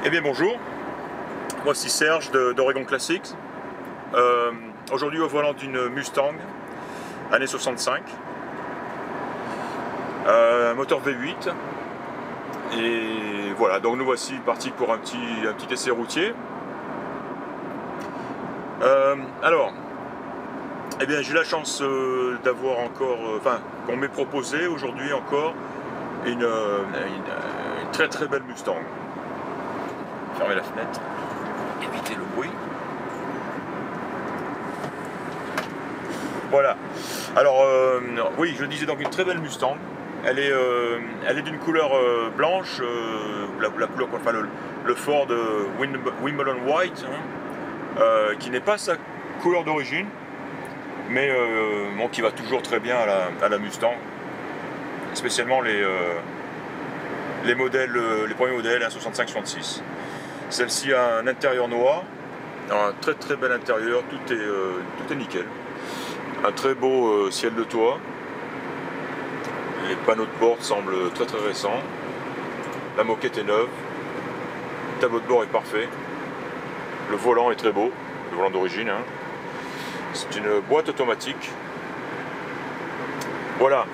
Eh bien bonjour, voici Serge d'Oregon Classics. Aujourd'hui au volant d'une Mustang, année 65. Moteur V8. Et voilà, donc nous voici partis pour un petit essai routier. Alors, eh bien j'ai la chance d'avoir encore, qu'on m'ait proposé aujourd'hui encore une très belle Mustang. Fermer la fenêtre, éviter le bruit. Voilà. Alors, oui, je disais donc une très belle Mustang. Elle est d'une couleur blanche, la couleur, enfin le Ford Wimbledon White, hein, qui n'est pas sa couleur d'origine, mais bon, qui va toujours très bien à la Mustang, spécialement les modèles, les premiers modèles, 65-66. Celle-ci a un intérieur noir, un très bel intérieur, tout est nickel. Un très beau ciel de toit. Les panneaux de bord semblent très récents. La moquette est neuve. Le tableau de bord est parfait. Le volant est très beau, le volant d'origine, hein. C'est une boîte automatique. Voilà.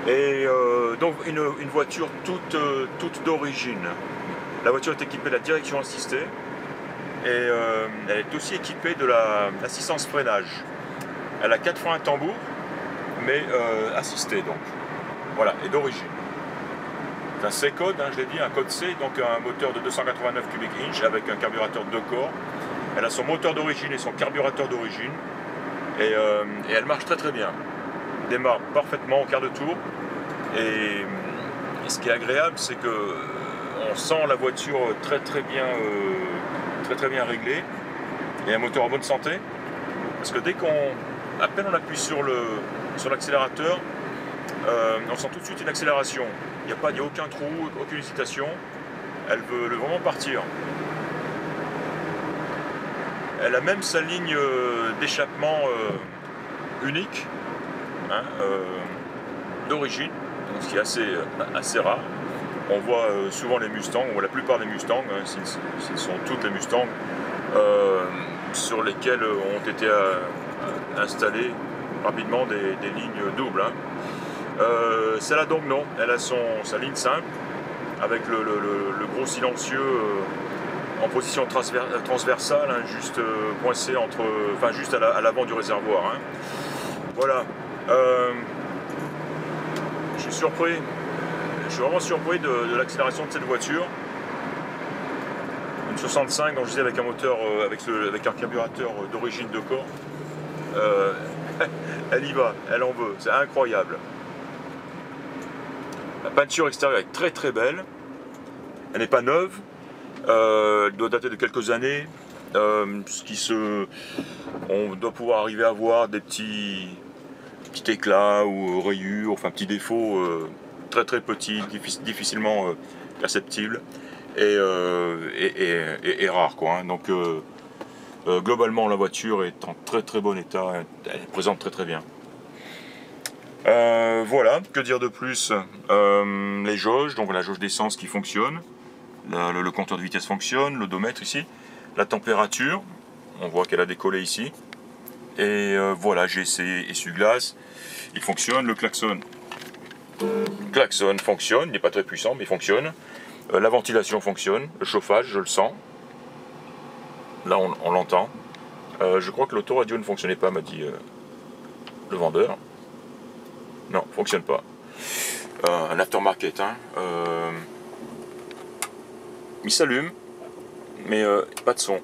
Et donc une voiture toute d'origine. La voiture est équipée de la direction assistée et elle est aussi équipée de l'assistance freinage. Elle a 4 freins à tambour, mais assistée donc. Voilà, et d'origine. C'est un C-code, hein, je l'ai dit, un code C, donc un moteur de 289 cubic inch avec un carburateur 2 corps. Elle a son moteur d'origine et son carburateur d'origine et elle marche très bien. Elle démarre parfaitement au quart de tour et ce qui est agréable, c'est que on sent la voiture très bien réglée et un moteur en bonne santé, parce que à peine on appuie sur l'accélérateur, on sent tout de suite une accélération. Il n'y a aucun trou, aucune hésitation. Elle veut vraiment partir. Elle a même sa ligne d'échappement unique, hein, d'origine, ce qui est assez rare. On voit souvent les Mustangs, on voit la plupart des Mustangs, hein, ce sont toutes les Mustangs, sur lesquelles ont été installées rapidement des lignes doubles, hein. Celle-là donc non, elle a sa ligne simple, avec le gros silencieux en position transversale, hein, juste coincé juste à l'avant du réservoir, hein. Voilà. Je suis vraiment surpris de l'accélération de cette voiture. Une 65, donc je disais, avec un moteur, avec un carburateur d'origine de corps. Elle y va, elle en veut, c'est incroyable. La peinture extérieure est très belle. Elle n'est pas neuve. Elle doit dater de quelques années. On doit pouvoir arriver à voir des petits éclats ou rayures, enfin petits défauts très petits, difficilement perceptibles et rares, quoi, hein. Donc globalement la voiture est en très bon état. Elle présente très bien. Voilà, que dire de plus? Les jauges, donc la jauge d'essence qui fonctionne, le compteur de vitesse fonctionne, l'odomètre ici, la température, on voit qu'elle a décollé ici, et voilà, GC essuie-glace, il fonctionne, le klaxon fonctionne, il n'est pas très puissant mais il fonctionne, la ventilation fonctionne, le chauffage, je le sens, là on l'entend, je crois que l'autoradio ne fonctionnait pas, m'a dit le vendeur. Non, fonctionne pas. Un aftermarket, hein. Il s'allume, mais pas de son.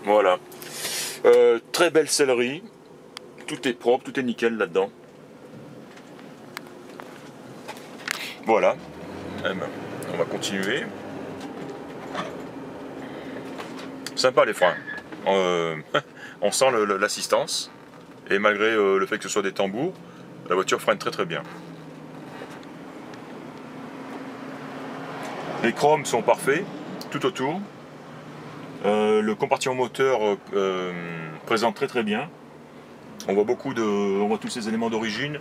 Voilà. Très belle sellerie. Tout est propre, tout est nickel là-dedans. Voilà. On va continuer. Sympa les freins. On sent l'assistance. Et malgré le fait que ce soit des tambours, la voiture freine très bien. Les chromes sont parfaits, tout autour. Le compartiment moteur présente très bien. On voit tous ces éléments d'origine.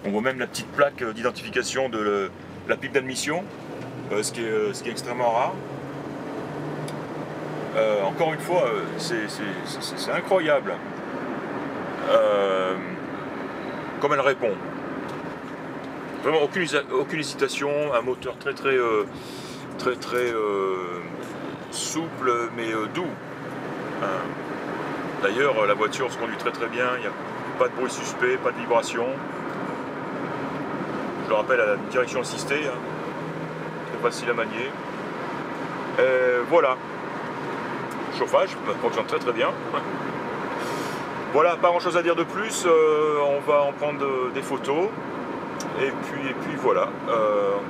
On voit même la petite plaque d'identification de la pipe d'admission, ce qui est extrêmement rare. Encore une fois, c'est incroyable comme elle répond. Vraiment aucune hésitation, un moteur très souple mais doux. D'ailleurs, la voiture se conduit très bien, il n'y a pas de bruit suspect, pas de vibration. Je le rappelle, à la direction assistée, hein. Très facile à manier. Voilà. Chauffage, ça fonctionne très bien. Voilà, pas grand chose à dire de plus. On va en prendre des photos. Et puis voilà.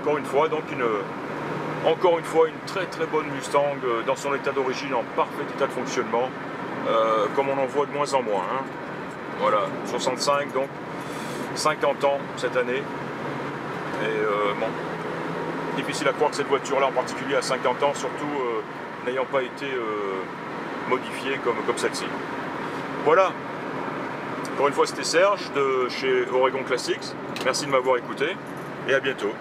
Encore une fois, une très bonne Mustang dans son état d'origine, en parfait état de fonctionnement, comme on en voit de moins en moins. Hein. Voilà, 65, donc 50 ans cette année. Et bon, difficile à croire que cette voiture-là en particulier a 50 ans, surtout n'ayant pas été modifiée comme celle-ci. Voilà. Encore une fois, c'était Serge de chez Oregon Classics. Merci de m'avoir écouté et à bientôt.